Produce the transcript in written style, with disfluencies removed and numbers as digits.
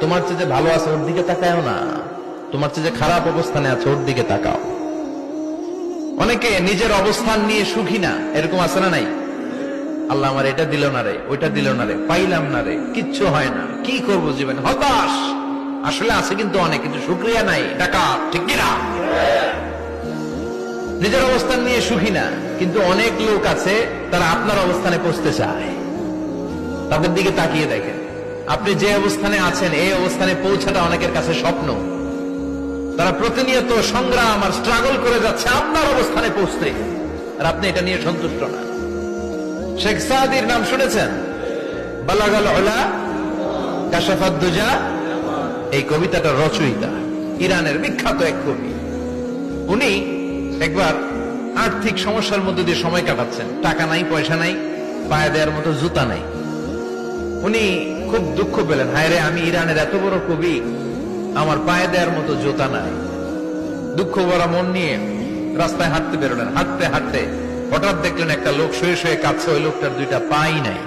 তোমার চেয়ে যে ভালো আছে ওর দিকে তাকাও না, তোমার চেয়ে যে খারাপ অবস্থানে আছে ওর দিকে তাকাও। অনেকে নিজের অবস্থান নিয়ে সুখী না, এরকম আছে না নাই? আল্লাহ আমার এটা দিল না রে, ওইটা দিল না রে, পাইলাম না রে, কিচ্ছু হয় না, কি করবো জীবন, হতাশ। আসলে আছে কিন্তু অনেক, কিন্তু শুকরিয়া নাই, টাকা ঠিক কিনা? নিজের অবস্থান নিয়ে সুখী না, কিন্তু অনেক লোক আছে তারা আপনার অবস্থানে পৌঁছতে চায়। তাদের দিকে তাকিয়ে দেখেন, আপনি যে অবস্থানে আছেন এই অবস্থানে পৌঁছাটা অনেকের কাছে স্বপ্ন। তারা প্রতিনিয়ত সংগ্রাম আর স্ট্রাগল করে যাচ্ছে আপনার অবস্থানে পৌঁছতে, আর আপনি এটা নিয়ে সন্তুষ্ট না। শেখ সাদির নাম শুনেছেন? বালাগাল উলা কাশাফাদ দুজা, এই কবিতাটা রচয়িতা, ইরানের বিখ্যাত এক কবি। উনি একবার আর্থিক সমস্যার মধ্যে দিয়ে সময় কাটাচ্ছেন, টাকা নাই, পয়সা নাই, পায়ে দেওয়ার মতো জুতা নাই। উনি খুব দুঃখ পেলেন, হায় রে, আমি ইরানের এত বড় কবি, আমার পায়ে দেওয়ার মতো জুতা নাই। দুঃখ ভরা মন নিয়ে রাস্তায় হাঁটতে বেরোলেন। হাঁটতে হাঁটতে হঠাৎ দেখলেন একটা লোক শুয়ে শুয়ে কাঁদছে, ওই লোকটার দুইটা পাই নাই।